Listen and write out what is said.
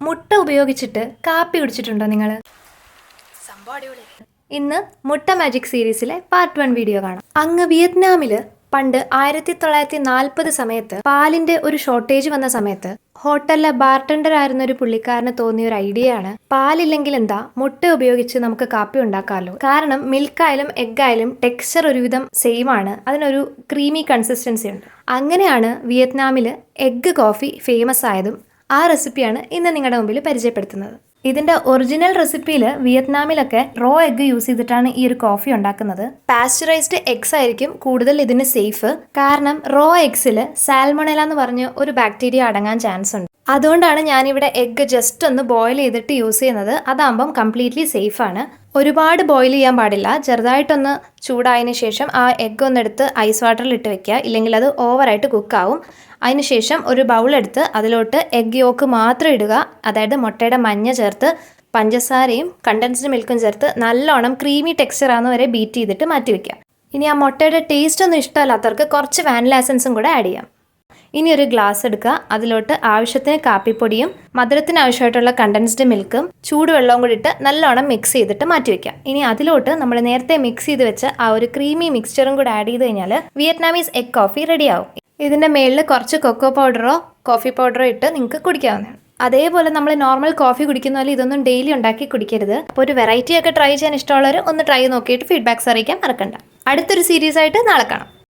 മുട്ട ഉപയോഗിച്ചിട്ട് കാപ്പി കുടിച്ചിട്ടുണ്ടോ നിങ്ങൾ? ഇന്ന് മുട്ട മാജിക് സീരീസിലെ പാർട്ട് 1 വീഡിയോ കാണാം. അങ്ങ് വിയറ്റ്നാമില് പണ്ട് 1940 സമയത്ത് പാലിന്റെ ഒരു ഷോർട്ടേജ് വന്ന സമയത്ത് ഹോട്ടലിലെ ബാർട്ടൻഡർ ആയിരുന്ന ഒരു പുള്ളിക്കാരന് തോന്നിയ ഒരു ഐഡിയ ആണ്, പാലില്ലെങ്കിൽ എന്താ മുട്ട ഉപയോഗിച്ച് നമുക്ക് കാപ്പി ഉണ്ടാക്കാമല്ലോ. കാരണം മിൽക്കായാലും എഗ്ഗായാലും ടെക്സ്ചർ ഒരുവിധം സെയിം ആണ്, അതിനൊരു ക്രീമി കൺസിസ്റ്റൻസി ഉണ്ട്. അങ്ങനെയാണ് വിയറ്റ്നാമില് എഗ്ഗ് കോഫി ഫേമസ് ആയതും. ആ റെസിപ്പിയാണ് ഇന്ന് നിങ്ങളുടെ മുമ്പിൽ പരിചയപ്പെടുത്തുന്നത്. ഇതിന്റെ ഒറിജിനൽ റെസിപ്പിയിൽ വിയറ്റ്നാമിലൊക്കെ റോ എഗ്ഗ് യൂസ് ചെയ്തിട്ടാണ് ഈ ഒരു കോഫി ഉണ്ടാക്കുന്നത്. പാസ്ചറൈസ്ഡ് എഗ്സ് ആയിരിക്കും കൂടുതൽ ഇതിന് സേഫ്. കാരണം റോ എഗ്സിൽ സാൽമൊണല എന്ന് പറഞ്ഞ ഒരു ബാക്ടീരിയ അടങ്ങാൻ ചാൻസ് ഉണ്ട്. അതുകൊണ്ടാണ് ഞാനിവിടെ എഗ്ഗ് ജസ്റ്റ് ഒന്ന് ബോയിൽ ചെയ്തിട്ട് യൂസ് ചെയ്യുന്നത്. അതാകുമ്പം കംപ്ലീറ്റ്ലി സേഫ് ആണ്. ഒരുപാട് ബോയിൽ ചെയ്യാൻ പാടില്ല. ചെറുതായിട്ടൊന്ന് ചൂടായതിനു ശേഷം ആ എഗ്ഗ് ഒന്നെടുത്ത് ഐസ് വാട്ടറിൽ ഇട്ട് വെക്കുക, ഇല്ലെങ്കിൽ അത് ഓവറായിട്ട് കുക്കാവും. അതിനുശേഷം ഒരു ബൗളെടുത്ത് അതിലോട്ട് എഗ്ഗ് യോക്ക് മാത്രം ഇടുക, അതായത് മുട്ടയുടെ മഞ്ഞ ചേർത്ത് പഞ്ചസാരയും കണ്ടൻസ്ഡ് മിൽക്കും ചേർത്ത് നല്ലോണം ക്രീമി ടെക്സ്ചർ ആകുന്ന വരെ ബീറ്റ് ചെയ്തിട്ട് മാറ്റി വയ്ക്കുക. ഇനി ആ മുട്ടയുടെ ടേസ്റ്റ് ഒന്നും ഇഷ്ടമല്ലാത്തവർക്ക് കുറച്ച് വാനില എസൻസും കൂടെ ആഡ് ചെയ്യാം. ഇനി ഒരു ഗ്ലാസ് എടുക്കുക, അതിലോട്ട് ആവശ്യത്തിന് കാപ്പിപ്പൊടിയും മധുരത്തിന് ആവശ്യമായിട്ടുള്ള കണ്ടൻസ്ഡ് മിൽക്കും ചൂടുവെള്ളവും കൂടി ഇട്ട് നല്ലോണം മിക്സ് ചെയ്തിട്ട് മാറ്റി വയ്ക്കാം. ഇനി അതിലോട്ട് നമ്മൾ നേരത്തെ മിക്സ് ചെയ്ത് വെച്ച ആ ഒരു ക്രീമി മിക്സ്ചറും കൂടെ ആഡ് ചെയ്ത് കഴിഞ്ഞാൽ വിയറ്റ്നാമീസ് എഗ് കോഫി റെഡിയാവും. ഇതിൻ്റെ മേളിൽ കുറച്ച് കൊക്കോ പൗഡറോ കോഫി പൗഡറോ ഇട്ട് നിങ്ങൾക്ക് കുടിക്കാവുന്നതാണ്. അതേപോലെ നമ്മൾ നോർമൽ കോഫി കുടിക്കുന്ന പോലെ ഇതൊന്നും ഡെയിലി ഉണ്ടാക്കി കുടിക്കരുത്. അപ്പോൾ ഒരു വെറൈറ്റി ഒക്കെ ട്രൈ ചെയ്യാൻ ഇഷ്ടമുള്ളവർ ഒന്ന് ട്രൈ നോക്കിയിട്ട് ഫീഡ്ബാക്ക്സ് അറിയിക്കാൻ മറക്കണ്ട. അടുത്തൊരു സീരീസ് ആയിട്ട് നാളെ കാണാം.